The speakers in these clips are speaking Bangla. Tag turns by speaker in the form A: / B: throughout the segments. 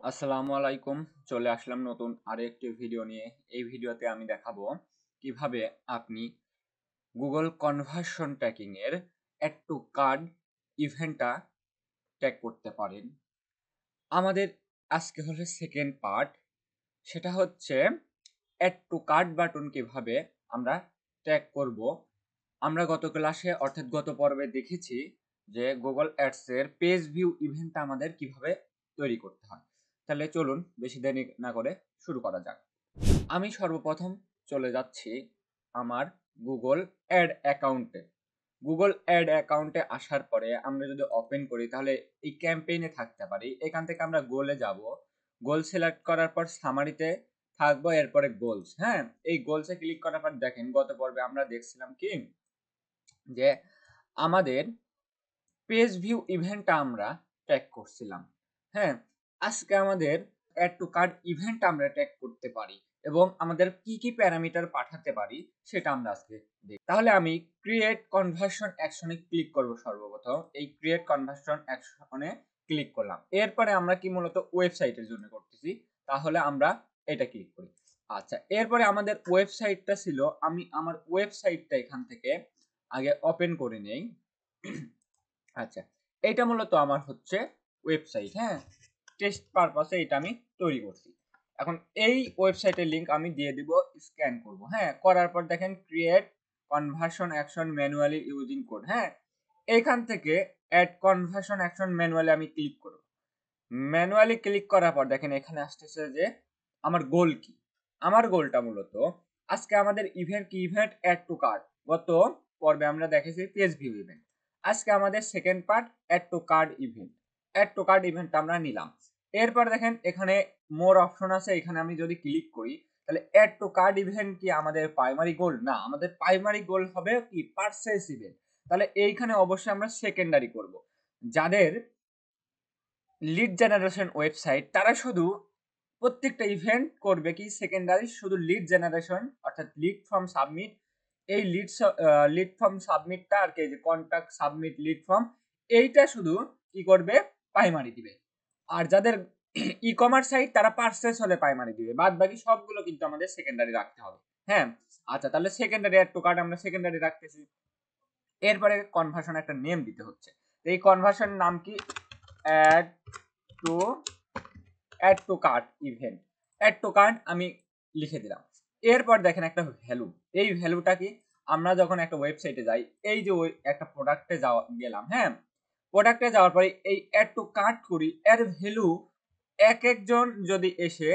A: আসসালামু আলাইকুম। চলে আসলাম নতুন আরেকটি ভিডিও নিয়ে। এই ভিডিওতে আমি দেখাবো কিভাবে আপনি গুগল কনভার্সন ট্র্যাকিং এর অ্যাড টু কার্ট ইভেন্টটা ট্র্যাক করতে পারেন। আমাদের আজকে হলো সেকেন্ড পার্ট, সেটা হচ্ছে অ্যাড টু কার্ট বাটন কিভাবে আমরা ট্র্যাক করব। আমরা গত ক্লাসে অর্থাৎ গত পর্বে দেখেছি যে গুগল অ্যাডস এর পেজ ভিউ ইভেন্টটা আমাদের কিভাবে তৈরি করতে হয়। তাহলে চলুন বেশি দেরি না করে শুরু করা যাক। আমি সর্বপ্রথম চলে যাচ্ছি আমার গুগল অ্যাড অ্যাকাউন্টে। গুগল অ্যাড অ্যাকাউন্টে আসার পরে আমরা যদি ওপেন করি তাহলে এই ক্যাম্পেইনে থাকতে পারি। এখান থেকে আমরা গোলে যাব। গোল সিলেক্ট করার পর সামারিতে থাকবো, এরপরে গোলস। হ্যাঁ, এই গোলসে ক্লিক করার পর দেখেন গত পর্বে আমরা দেখছিলাম কি যে আমাদের পেজ ভিউ ইভেন্টটা আমরা ট্র্যাক করছিলাম। হ্যাঁ, আজকে আমাদের অ্যাড টু কার্ট ইভেন্ট আমরা ট্র্যাক করতে পারি এবং আমাদের কি কি প্যারামিটার পাঠাতে পারি সেটা আমরা আজকে দেখব। তাহলে আমি ক্রিয়েট কনভার্সন অ্যাকশনে ক্লিক করব। সর্বপ্রথম এই ক্রিয়েট কনভার্সন অ্যাকশনে ক্লিক করলাম। এরপরে আমরা কি মূলত ওয়েবসাইটের জন্য করতেছি, তাহলে আমরা এটা ক্লিক করি। আচ্ছা, এরপরে আমাদের ওয়েবসাইটটা ছিল, আমি আমার ওয়েবসাইটটা এখান থেকে আগে ওপেন করে নেই। আচ্ছা, এইটা মূলত আমার হচ্ছে ওয়েবসাইট। হ্যাঁ, টেস্ট পারপাসে এটা আমি তৈরি করছি। এখন এই ওয়েবসাইটের লিংক আমি দিয়ে দিব, স্ক্যান করব। হ্যাঁ, করার পর দেখেন create conversion action manually using code. হ্যাঁ, এইখান থেকে অ্যাড কনভার্সন অ্যাকশন ম্যানুয়ালি আমি ক্লিক করব। ম্যানুয়ালি ক্লিক করার পর দেখেন এখানে আসতেছে যে আমার গোল কি। আমার গোলটা মূলত আজকে আমাদের ইভেন্ট কি, ইভেন্ট অ্যাড টু কার্ট। গত পর্বে আমরা দেখেছি পেজ ভিউ ইভেন্ট। আজকে আমাদের second part add to cart event. Add to cart event আমরা নিলাম। এরপর দেখেন এখানে মোর অপশন আছে, এখানে আমি যদি ক্লিক করি তাহলে অ্যাড টু কার্ট ইভেন্ট কি আমাদের প্রাইমারি গোল? না, আমাদের প্রাইমারি গোল হবে কি পারচেজ ইভেন্ট। তাহলে এইখানে অবশ্যই আমরা সেকেন্ডারি করব। যাদের লিড জেনারেশন ওয়েবসাইট তারা শুধু প্রত্যেকটা ইভেন্ট করবে কি সেকেন্ডারি, শুধু লিড জেনারেশন অর্থাৎ লিড ফর্ম সাবমিট। এই লিড ফর্ম সাবমিটটা আর কি, যে কন্ট্যাক্ট সাবমিট লিড ফর্ম, এইটা শুধু কি করবে প্রাইমারি দিবে। আর যাদের ই কমার্স সাইট তারা পারচেস হলে প্রাইমারি দিবে, বাদ বাকি সবগুলো কিন্তু আমাদের সেকেন্ডারি রাখতে হবে। হ্যাঁ, আচ্ছা, তাহলে সেকেন্ডারি অ্যাড টু কার্ট আমরা সেকেন্ডারি রাখতেছি। এরপরে কনভার্সন একটা নেম দিতে হচ্ছে। এই কনভার্সন নাম কি, add to add to cart event. Add to cart আমি লিখে দিলাম। এরপর দেখেন একটা ভ্যালু। এই ভ্যালুটা কি, আমরা যখন একটা ওয়েবসাইটে যাই, এই যে ওই একটা প্রোডাক্টে যাওয়া গেলাম। হ্যাঁ, প্রোডাক্টে যাওয়ার পরে এই অ্যাড টু কার্ট করি, এর ভ্যালু এক একজন যদি এসে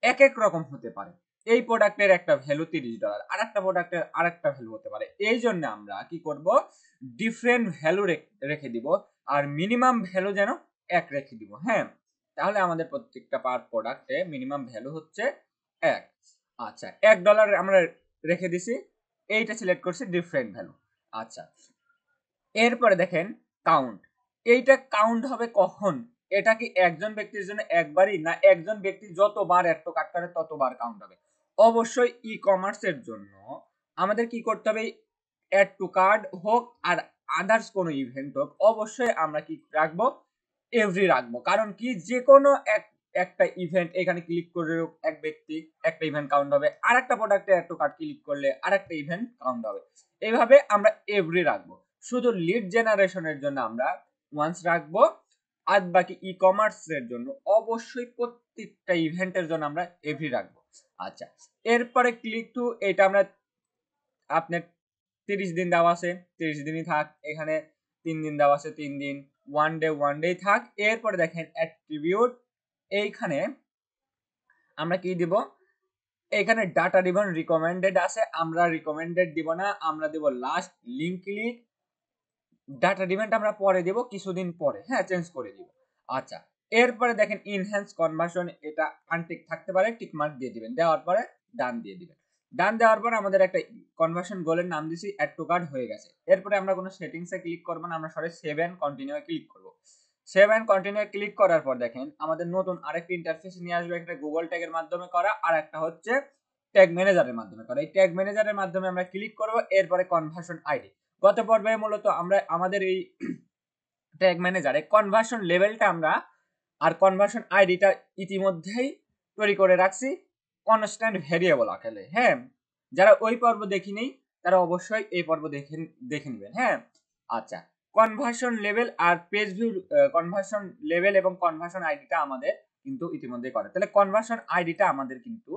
A: এক এক রকম হতে পারে। এই প্রোডাক্টের একটা ভ্যালু $30, আর একটা প্রোডাক্টের আরেকটা ভ্যালু হতে পারে। এই জন্য আমরা কি করব, ডিফারেন্ট ভ্যালু রেখে দিব, আর মিনিমাম ভ্যালু যেন এক রেখে দিব। হ্যাঁ, তাহলে আমাদের প্রত্যেকটা পার প্রোডাক্টে মিনিমাম ভ্যালু হচ্ছে এক। আচ্ছা, $1 আমরা রেখে দিছি, এইটা সিলেক্ট করছি ডিফারেন্ট ভ্যালু। আচ্ছা, এরপরে দেখেন কাউন্ট। এইটা কাউন্ট হবে কখন, এটা কি একজন ব্যক্তির জন্য একবারই, না একজন ব্যক্তি যতবার অ্যাড টু কার্ট করে ততবার কাউন্ট হবে? অবশ্যই ই কমার্সের জন্য আমাদের কি করতে হবে, অ্যাড টু কার্ট হোক আর আদার্স কোনো ইভেন্ট হোক, অবশ্যই আমরা কি রাখবো, এভরি রাখবো। কারণ কি, যে কোনো একটা ইভেন্ট এখানে ক্লিক করে এক ব্যক্তি একটা ইভেন্ট কাউন্ট হবে, আর একটা প্রোডাক্টে অ্যাড টু কার্ট ক্লিক করলে আরেকটা ইভেন্ট কাউন্ট হবে। এইভাবে আমরা এভরি রাখবো। শুধু লিড জেনারেশনের জন্য আমরা ওয়ান্স রাখবো, আর বাকি ই কমার্সের জন্য অবশ্যই প্রত্যেকটা ইভেন্টের জন্য আমরা এভরি রাখবো। আচ্ছা, এরপরে ক্লিক টু, এটা আমরা আপনার 30 দিন দেওয়া আছে, 30 দিনই থাক। এখানে 3 দিন দেওয়া আছে, 3 দিন। ওয়ান ডে থাক। এরপরে দেখেন অ্যাট্রিবিউট, এইখানে আমরা কি দিব, এখানে ডাটা ডিভন রিকমেন্ডেড আছে, আমরা রিকমেন্ডেড দিব না, আমরা দিব লাস্ট লিংক ক্লিক। ডাটা ডিভেন্ট আমরা পরে দেব, কিছুদিন পরে। হ্যাঁ, চেঞ্জ করে দিব। আচ্ছা, এরপরে দেখেন ইনহ্যান্স কনভার্সন, এটা আনটিক থাকতে পারে, টিক মার্ক দিয়ে দিবেন, দেওয়ার পরে ডান দিয়ে দিবেন। ডান দেওয়ার পর আমাদের একটা কনভার্সন গোলের নাম দিছি, অ্যাড টু কার্ট হয়ে গেছে। এরপরে আমরা কোনো সেটিংসে ক্লিক করব না, আমরা সরাসরি সেভ এন্ড কন্টিনিউ ক্লিক করব। সেভ এন্ড কন্টিনিউ ক্লিক করার পর দেখেন আমাদের নতুন আরেকটা ইন্টারফেস নিয়ে আসবে, একটা গুগল ট্যাগের মাধ্যমে করা, আর একটা হচ্ছে ট্যাগ ম্যানেজারের মাধ্যমে করা। এই ট্যাগ ম্যানেজারের মাধ্যমে আমরা ক্লিক করব। এরপরে কনভার্সন আইডি। গত পর্বে মূলত আমরা আমাদের এই ট্যাগ ম্যানেজারে কনভার্সন লেভেলটা আমরা আর কনভার্সন আইডিটা ইতিমধ্যেই তৈরি করে রাখছি কনস্ট্যান্ট ভেরিয়েবল আকারে। হ্যাঁ, যারা ওই পর্ব দেখিনি তারা অবশ্যই এই পর্ব দেখে নেবেন। হ্যাঁ, আচ্ছা, কনভার্সন লেভেল আর পেজ ভিউ কনভার্সন লেভেল এবং কনভার্সন আইডিটা আমাদের কিন্তু ইতিমধ্যে করে, তাহলে কনভার্সন আইডিটা আমাদের কিন্তু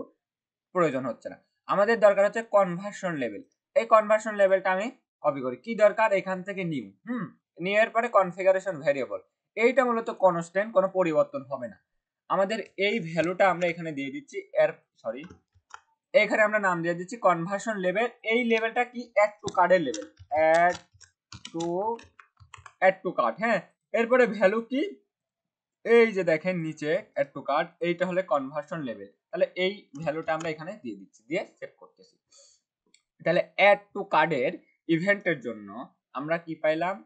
A: প্রয়োজন হচ্ছে না। আমাদের দরকার হচ্ছে কনভার্সন লেভেল। এই কনভার্সন লেভেলটা আমি কপি করি, কি দরকার, এখান থেকে নিউ নিউ এর পরে কনফিগারেশন ভেরিয়েবল, এইটা মূলত কনস্ট্যান্ট, কোনো পরিবর্তন হবে না। আমাদের এই ভ্যালুটা আমরা এখানে দিয়ে দিচ্ছি, এখানে আমরা নাম দিয়ে দিচ্ছি কনভার্সন লেভেল। এই লেভেলটা কি, অ্যাড টু কার্ডের লেভেল, অ্যাড টু কার্ড। হ্যাঁ, এরপরে ভ্যালু কি, এই যে দেখেন নিচে অ্যাড টু কার্ড, এইটা হলে কনভার্সন লেভেল। তাহলে এই ভ্যালুটা আমরা এখানে দিয়ে দিচ্ছি, দিয়ে সেভ করতেছি। তাহলে অ্যাড টু কার্ডের ইভেন্টের জন্য আমরা কি পাইলাম,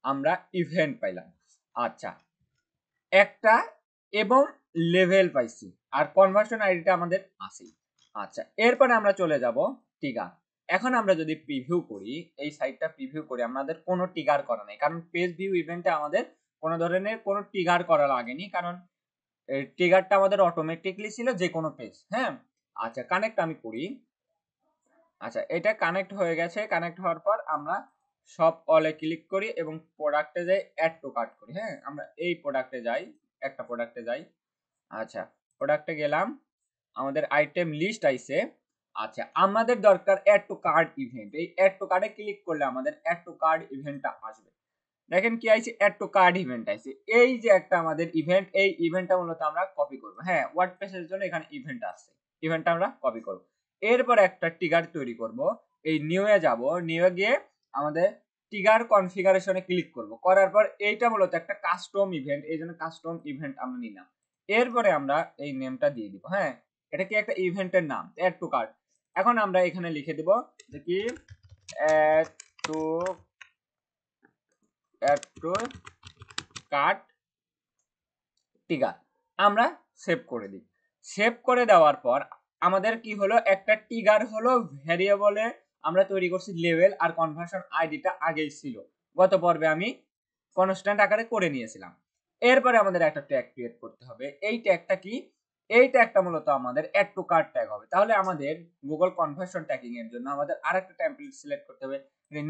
A: আমরা ইভেন্ট পাইলাম। আচ্ছা, একটা এবং লেভেল পাইছি, আর কনভার্সন আইডিটা আমাদের আছে। আচ্ছা, এরপরে আমরা চলে যাব টিগার। এখন আমরা যদি প্রিভিউ করি, এই সাইটটা প্রিভিউ করি, আমাদের কোনো টিগার করা নেই, কারণ পেজ ভিউ ইভেন্টে আমাদের কোনো ধরনের কোনো টিগার করা লাগেনি, কারণ ট্রিগারটা আমাদের অটোমেটিকলি ছিল যে কোনো পেজ। হ্যাঁ, আচ্ছা, কানেক্ট আমি করি। আচ্ছা, এটা কানেক্ট হয়ে গেছে। কানেক্ট হওয়ার পর আমরা সব অলে ক্লিক করি এবং প্রোডাক্টে যাই, অ্যাড টু কার্ট করি। হ্যাঁ, আমরা এই প্রোডাক্টে যাই, একটা প্রোডাক্টে যাই। আচ্ছা, প্রোডাক্টে গেলাম, আমাদের আইটেম লিস্ট আইছে। আচ্ছা, আমাদের দরকার অ্যাড টু কার্ট ইভেন্ট। এই অ্যাড টু কার্টে ক্লিক করলে আমাদের অ্যাড টু কার্ট ইভেন্টটা আসবে। দেখেন কি আইছে, অ্যাড টু কার্ট ইভেন্ট আইছে। এই যে একটা আমাদের ইভেন্ট, এই ইভেন্টটা মূলত আমরা কপি করব। হ্যাঁ, ওয়ার্ডপ্রেসের জন্য এখানে ইভেন্ট আছে, ইভেন্টটা আমরা কপি করব। এরপর একটা ট্রিগার তৈরি করব। এই নিউ এ যাব, নিউ এ গিয়ে আমাদের ট্রিগার কনফিগারেশনে ক্লিক করব। করার পর এইটা মূলত একটা কাস্টম ইভেন্ট, এই জন্য কাস্টম ইভেন্ট আমরা নিলাম। এরপরে আমরা এই নেমটা দিয়ে দিব। হ্যাঁ, এটা কি একটা ইভেন্টের নাম, অ্যাড টু কার্ট। এখন আমরা এখানে লিখে দেব যে কি, অ্যাড টু কার্ট ট্রিগার। আমরা সেভ করে দিই। সেভ করে দেওয়ার পর আমাদের কি হলো, একটা ট্রিগার হলো ভ্যারিয়েবলে আমরা তৈরি করছি লেভেল, আর কনভার্সন আইডিটা আগেই ছিল, গত পর্বে আমি কনস্ট্যান্ট আকারে করে নিয়েছিলাম। এরপরে আমাদের একটা ট্যাগ ক্রিয়েট করতে হবে। এই ট্যাগটা কি, এই ট্যাগটা মূলত আমাদের অ্যাড টু কার্ট ট্যাগ হবে। তাহলে আমাদের গুগল কনভার্সন ট্যাগিং এর জন্য আমাদের আরেকটা টেমপ্লেট সিলেক্ট করতে হবে।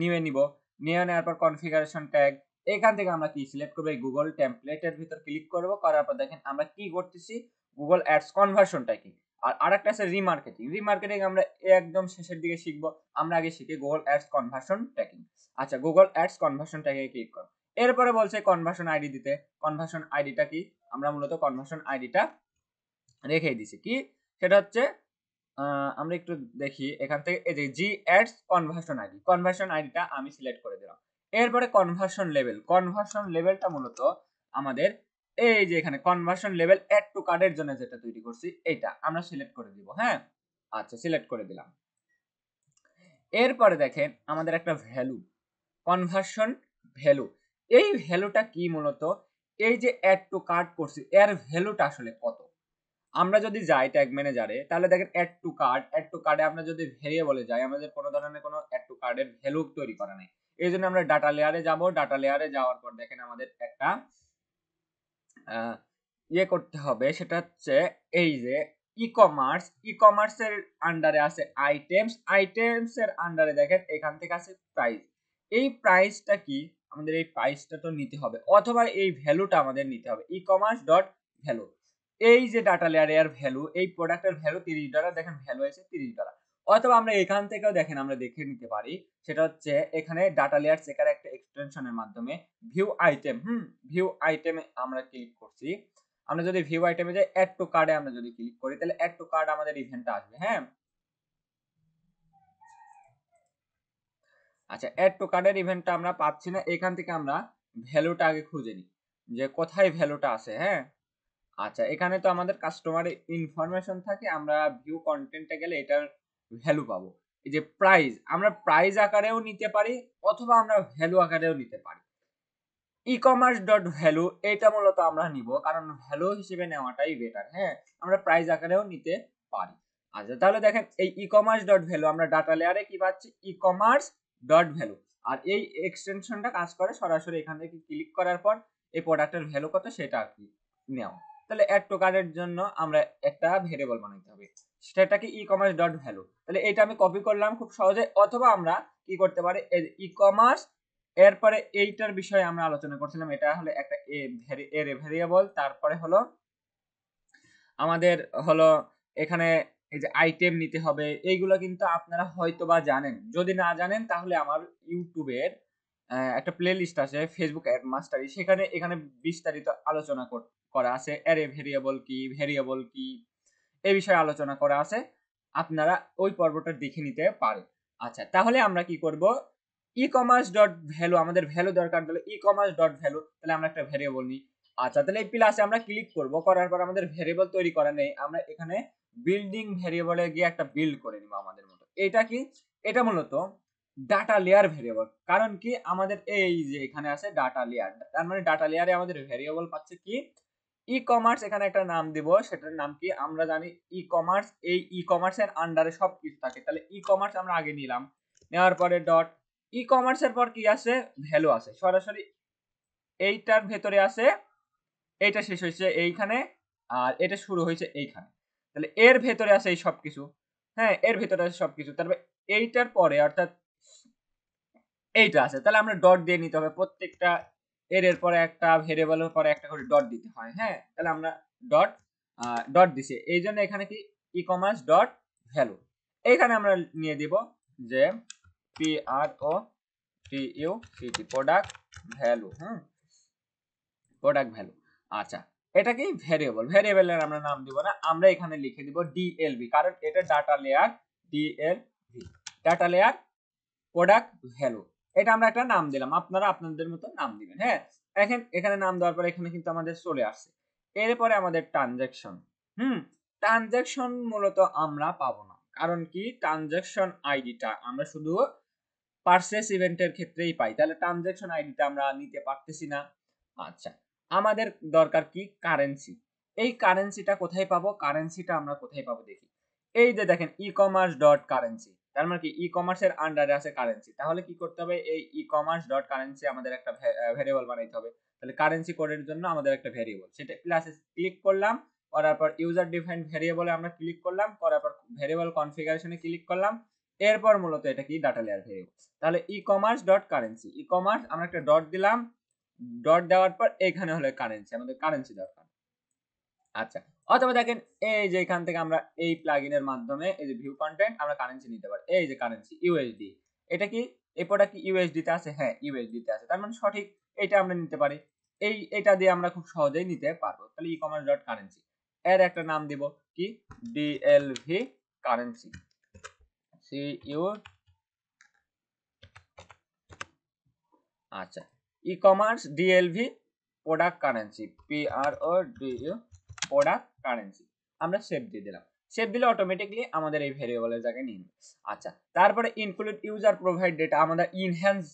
A: নিউ এ নিব, নিউ এ নেওয়ার পর কনফিগারেশন ট্যাগ, এখান থেকে আমরা কি সিলেক্ট করব, এই গুগল টেমপ্লেটের ভিতর ক্লিক করব। করার পর দেখেন আমরা কি করতেছি, গুগল অ্যাডস কনভার্সন ট্যাগিং। আর আরেকটা আছে রিমার্কেটিং। রিমার্কেটিং আমরা একদম শেষের দিকে শিখবো। আমরা আগে শিখি গুগল অ্যাডস কনভার্সন ট্যাগিং। আচ্ছা, গুগল অ্যাডস কনভার্সন ট্যাগে ক্লিক করব। এরপরে বলছে কনভার্সন আইডি দিতে। কনভার্সন আইডিটা কি, আমরা মূলত কনভার্সন আইডিটা রেখে দিছি। কি, সেটা হচ্ছে আমরা একটু দেখি এখান থেকে, এই যে জি অ্যাডস কনভার্সন আইডি, কনভার্সন আইডিটা আমি সিলেক্ট করে দিলাম। এরপরে কনভার্সন লেভেল, কনভার্সন লেভেলটা মূলত আমাদের এই যে এখানে কনভার্সন লেভেল অ্যাড টু কার্ডের জন্য যেটা তৈরি করছি, এইটা আমরা সিলেক্ট করে দিব। হ্যাঁ, আচ্ছা, সিলেক্ট করে দিলাম। এরপরে দেখেন আমাদের একটা ভ্যালু, কনভার্সন ভ্যালু। এই ভ্যালুটা কি, মূলত এই যে অ্যাড টু কার্ট করছি এর ভ্যালুটা আসলে কত। আমরা যদি যাই ট্যাগ ম্যানেজারে, তাহলে দেখেন add to cart, add to কার্ডে আমরা যদি ভেরিয়েবলে যাই, আমাদের কোনো ধরনের কোনো অ্যাড টু কার্ডের ভ্যালু তৈরি করা নাই। এই জন্য আমরা ডাটা লেয়ারে যাব। ডাটা লেয়ারে যাওয়ার পর দেখেন আমাদের একটা ইয়ে করতে হবে, সেটা হচ্ছে এই যে ই-কমার্সের আন্ডারে আছে আইটেমস, আইটেমসের আন্ডারে দেখেন এখান থেকে আছে প্রাইস। এই প্রাইসটা কি, আমাদের এই প্রাইসটা তো নিতে হবে, অথবা এই ভ্যালুটা আমাদের নিতে হবে, ই-কমার্স ডট ভ্যালু। এই যে ডাটা লেয়ার এর ভ্যালু, এই প্রোডাক্টের ভ্যালু $30, দেখেন ভ্যালু আছে $30। অথবা আমরা এখান থেকেও দেখেন আমরা দেখে নিতে পারি, সেটা হচ্ছে এখানে ডাটা লেয়ার চেকার একটা এক্সটেনশনের মাধ্যমে ভিউ আইটেম, ভিউ আইটেমে আমরা ক্লিক করছি। আমরা যদি ভিউ আইটেমে যাই, অ্যাড টু কার্ডে আমরা যদি ক্লিক করি, তাহলে অ্যাড টু কার্ড আমাদের ইভেন্টটা আসবে। হ্যাঁ, আচ্ছা, অ্যাড টু কার্ডের ইভেন্টটা আমরা পাচ্ছি না। এখান থেকে আমরা ভ্যালুটা আগে খুঁজে নিই যে কোথায় ভ্যালুটা আছে। হ্যাঁ, আচ্ছা, এখানে তো আমাদের কাস্টমার ইনফরমেশন থাকে, আমরা ভিউ কন্টেন্টে গেলে এটার ভ্যালু পাবো। এই যে প্রাইস, আমরা প্রাইস আকারেও নিতে পারি, অথবা আমরা ভ্যালু আকারেও নিতে পারি। ই-কমার্স ডট ভ্যালু, এটা মূলত আমরা নিব, কারণ ভ্যালু হিসেবে নেওয়াটাই বেটার। হ্যাঁ, আমরা প্রাইস আকারেও নিতে পারি। আচ্ছা, তাহলে দেখেন এই ই-কমার্স ডট ভ্যালু, আমরা ডাটা লেয়ারে কি পাচ্ছি, ই-কমার্স ডট ভ্যালু। আর এই এক্সটেনশনটা কাজ করে সরাসরি এখান থেকে ক্লিক করার পর এই প্রোডাক্টের ভ্যালু কত সেটা আর কি নেও। তাহলে অ্যাড টু কার্টের জন্য আমরা একটা ভেরিয়েবল বানাইতে হবে, সেটা কি ই কমার্স ডট ভ্যালু। তাহলে এটা আমি কপি করলাম খুব সহজে, অথবা আমরা কি করতে পারি, ই কমার্স এরপরে এইটার বিষয়ে আমরা আলোচনা করছিলাম, এটা হলো একটা ভেরিয়েবল, তারপরে হলো আমাদের হলো এখানে এই যে আইটেম নিতে হবে, এইগুলো কিন্তু আপনারা হয়তো বা জানেন। যদি না জানেন তাহলে আমার ইউটিউবের একটা প্লে লিস্ট আছে ফেসবুক অ্যাড মাস্টারি, সেখানে এখানে বিস্তারিত আলোচনা করা আছে, অ্যারে ভেরিয়েবল কি এই বিষয়ে আলোচনা করা আছে, আপনারা ওই পর্বটা দেখে নিতে পারেন। আচ্ছা, তাহলে আমরা কি করব, ই কমার্স ডট ভ্যালু, আমাদের ভ্যালু দরকার, তাহলে ই কমার্স ডট ভ্যালু, তাহলে আমরা একটা ভেরিয়েবল নিই। আচ্ছা, তাহলে এই প্লাসে আমরা ক্লিক করব, করার পর আমাদের ভেরিয়েবল তৈরি করা নেই, আমরা এখানে বিল্ডিং ভেরিয়েবলে গিয়ে একটা বিল্ড করে নিব আমাদের মতো। এটা কি, এটা মূলত ডাটা লেয়ার ভেরিয়েবল। কারণ কি, আমাদের এই যে এখানে আছে ডাটা লেয়ার, তার মানে ডাটা লেয়ারে আমাদের ভেরিয়েবল পাচ্ছে কি ই কমার্স। এখানে একটা নাম দিব, সেটার নাম কি, আমরা জানি ই কমার্স, এই ই কমার্সের আন্ডারে সব কিছু থাকে, তাহলে ই কমার্স আমরা আগে নিলাম, নেওয়ার পরে ডট ই কমার্সের পর কি আছে, ভ্যালু আছে, সরাসরি এইটার ভেতরে আছে, এইটা শেষ হয়েছে এইখানে, আর এটা শুরু হয়েছে এইখানে, তাহলে এর ভেতরে আছে এই সব কিছু। হ্যাঁ, এর ভেতরে আছে সবকিছু, তারপরে এইটার পরে অর্থাৎ এইটা আছে, তাহলে আমরা ডট দিয়ে নিতে হবে প্রত্যেকটা, এর পরে একটা ভেরিয়েবলের পরে একটা করে ডট দিতে হয়। হ্যাঁ, তাহলে আমরা ডট ডট দিছি, এই জন্য এখানে কি ই কমার্স ডট ভ্যালু, এইখানে আমরা নিয়ে দিব যে PRODUCT product value. Product value. আচ্ছা, এটা কি ভেরিয়েবলের আমরা নাম দিব না, আমরা এখানে লিখে দিব ডিএলভি, কারণ এটা data layer, DLV data layer product value, এটা আমরা একটা নাম দিলাম, আপনারা আপনাদের মতো নাম দিবেন। হ্যাঁ, এখন এখানে নাম দেওয়ার পর এখানে কিন্তু আমাদের চলে আসছে, এরপরে আমাদের ট্রানজাকশন। ট্রানজাকশন মূলত আমরা পাবো না, কারণ কি ট্রানজাকশন আইডিটা আমরা শুধু পারচেস ইভেন্টের ক্ষেত্রেই পাই, তাহলে ট্রানজাকশন আইডিটা আমরা নিতে পারতেছি না। আচ্ছা, আমাদের দরকার কি কারেন্সি, এই কারেন্সিটা কোথায় পাবো, কারেন্সিটা আমরা কোথায় পাবো দেখি, এই যে দেখেন ই কমার্স ডট কারেন্সি, তার মানে কি ই কমার্সের আন্ডারে আছে কারেন্সি, তাহলে কি করতে হবে, এই ই কমার্স ডট কারেন্সি আমাদের একটা ভেরিয়েবল বানাইতে হবে, তাহলে কারেন্সি কোডের জন্য আমাদের একটা ভেরিয়েবল, সেটা প্লাসে ক্লিক করলাম, করার পর ইউজার ডিফাইন্ড ভেরিয়েবলে আমরা ক্লিক করলাম, করার পর ভেরিয়েবল কনফিগারেশনে ক্লিক করলাম, এরপর মূলত এটা কি ডাটা লেয়ার ভেরিয়েবল। তাহলে e commerce dot currency, e commerce আমরা একটা ডট দিলাম, ডট দেওয়ার পর এখানে হলো কারেন্সি, আমাদের কারেন্সি দরকার। আচ্ছা, অথবা দেখেন এই যে এখান থেকে আমরা এই প্লাগইনের মাধ্যমে এই যে ভিউ কন্টেন্ট আমরা কারেন্সি নিতে পারি, এই যে কারেন্সি ইউএসডি, এটা কি এই প্রোডাক্ট কি ইউএসডি তে আছে, হ্যাঁ ইউএসডি তে আছে, তার মানে সঠিক, এটা আমরা নিতে পারি, এটা দিয়ে আমরা খুব সহজেই নিতে পারবো। তাহলে ই কমার্স ডট কারেন্সি, এর একটা নাম দিব কি ডিএলভি কারেন্সি, সিইউ। আচ্ছা, e commerce DLV product currency, PRODU product currency, আমরা সেভ দিয়ে দিলাম, সেভ দিলে অটোমেটিকলি আমাদের এই ভেরিয়েবলের জায়গায় নিয়ে নেবে। আচ্ছা, তারপরে ইনক্লুড ইউজার প্রোভাইড ডেটা, আমাদের ইনহ্যান্স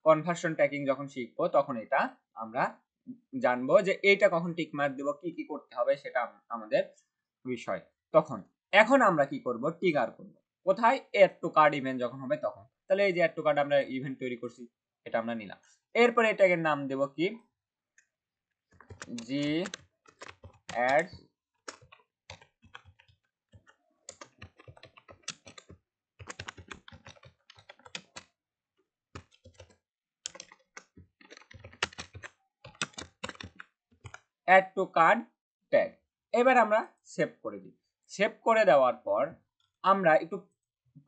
A: কনভার্সন ট্র্যাকিং যখন শিখবো তখন এটা আমরা জানবো যে এইটা কখন টিক মার্ক দেব, কি কি করতে হবে সেটা আমাদের বিষয়। তখন এখন আমরা কি করব, ট্রিগার করব, কোথায়, এড টু কার্ড ইভেন্ট যখন হবে তখন। তাহলে এই যে এড টু কার্ড আমরা ইভেন্ট তৈরি করছি, এটা আমরা নিলাম, এরপরে এটাকে নাম দেব কি G add add to cart tag. এবার আমরা সেভ করে দিই, সেভ করে দেওয়ার পর আমরা একটু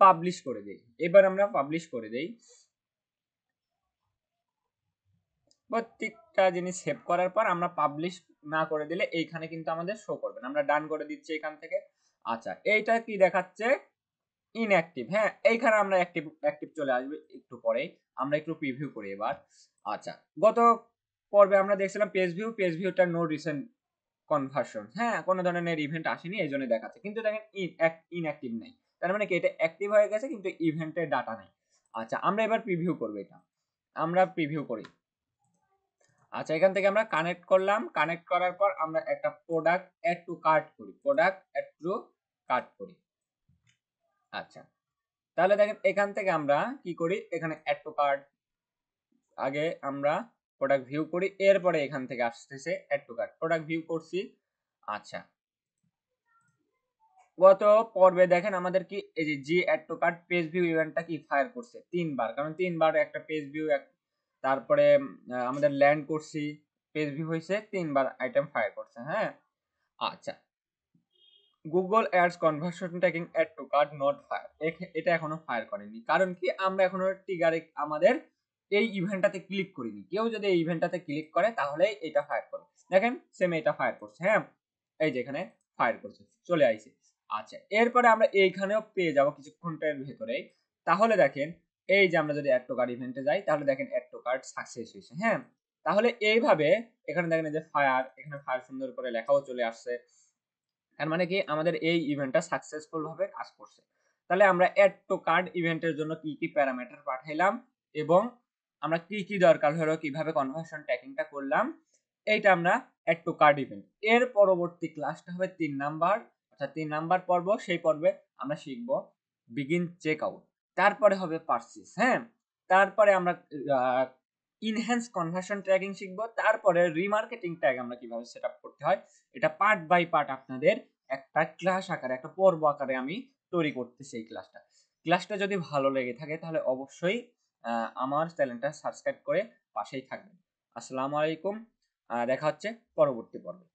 A: পাবলিশ করে দেই, এবার আমরা পাবলিশ করে দেই, প্রত্যেকটা জিনিস সেভ করার পর আমরা পাবলিশ না করে দিলে এইখানে কিন্তু আমাদের শো করবে না, আমরা ডান করে দিচ্ছি এখান থেকে। আচ্ছা, এইটা কি দেখাচ্ছে, ইনঅ্যাক্টিভ। হ্যাঁ, এইখানে আমরা অ্যাক্টিভ চলে আসবে একটু পরেই, আমরা একটু প্রিভিউ করি এবার। আচ্ছা, গত পর্বে আমরা দেখছিলাম পেজ ভিউটা নো রিসেন্ট কনভার্সন, হ্যাঁ কোনো ধরনের ইভেন্ট আসেনি এই জন্য দেখাচ্ছে, কিন্তু দেখেন ইনঅ্যাক্টিভ নেই, তার মানে কি এটা অ্যাক্টিভ হয়ে গেছে কিন্তু ইভেন্টের ডাটা নেই। আচ্ছা, আমরা এবার প্রিভিউ করবো, এটা আমরা প্রিভিউ করি। আচ্ছা, এখান থেকে আমরা কানেক্ট করলাম, কানেক্ট করার পর আমরা একটা প্রোডাক্ট অ্যাড টু কার্ট করি, প্রোডাক্ট অ্যাড টু কার্ট করি। আচ্ছা, তাহলে দেখেন এখান থেকে আমরা কি করি, এখানে অ্যাড টু কার্ট, আগে আমরা প্রোডাক্ট ভিউ করি, এরপরে এখান থেকে আসতেছে add to cart, product view করছি। আচ্ছা, গত পর্বে দেখেন আমাদের কি এই যে G add to cart page view ইভেন্টটা কি ফায়ার করছে 3 বার, কারণ 3 বার একটা পেজ ভিউ, তারপরে আমাদের ল্যান্ড করছি, পেজ ভিউ হয়েছে, 3 বার আইটেম ফায়ার করছে। হ্যাঁ, আচ্ছা, Google ads conversion tracking add to cart not fire, এটা এখনো ফায়ার করেনি, কারণ কি আমরা এখনো ট্রিগারে আমাদের এই ইভেন্টটাতে ক্লিক করিনি। কেউ যদি এই ইভেন্টটাতে ক্লিক করে তাহলে এটা ফায়ার করে। দেখেন সেম এটা ফায়ার করছে। হ্যাঁ, এই যে এখানে ফায়ার করছে, চলে আইছে। আচ্ছা, এরপরে আমরা এইখানেও পেয়ে যাব কিছুক্ষণের ভেতরেই। তাহলে দেখেন এই যে আমরা যদি অ্যাড টু কার্ট ইভেন্টে যাই, তাহলে দেখেন অ্যাড টু কার্ট সাকসেস হয়েছে। হ্যাঁ, তাহলে এইভাবে এখানে দেখেন যে ফায়ার, এখানে ফায়ার সুন্দর করে লেখাও চলে আসছে। তার মানে কি আমাদের এই ইভেন্টটা সাকসেসফুল ভাবে কাজ করছে। তাহলে আমরা অ্যাড টু কার্ট ইভেন্টের জন্য কি কি প্যারামিটার পাঠাইলাম এবং আমরা কি কি দরকার হলো, কিভাবে কনভার্সন ট্র্যাকিংটা করলাম, এইটা আমরা অ্যাড টু কার্ট ইভেন্ট। এর পরবর্তী ক্লাসটা হবে 3 নাম্বার, অর্থাৎ 3 নাম্বার পর্ব। সেই পর্বে আমরা শিখব বিগিন চেক আউট, তারপরে হবে পারচেজ। হ্যাঁ, তারপরে আমরা ইনহ্যান্স কনভার্সন ট্র্যাকিং শিখবো, তারপরে রিমার্কেটিং ট্যাগ আমরা কিভাবে সেট আপ করতে হয়, এটা পার্ট বাই পার্ট আপনাদের একটা ক্লাস আকারে, একটা পর্ব আকারে আমি তৈরি করতেছি এই ক্লাসটা যদি ভালো লেগে থাকে তাহলে অবশ্যই আমার চ্যানেলটা সাবস্ক্রাইব করে পাশেই থাকবেন। আসসালামু আলাইকুম, দেখা হচ্ছে পরবর্তী পর্বে।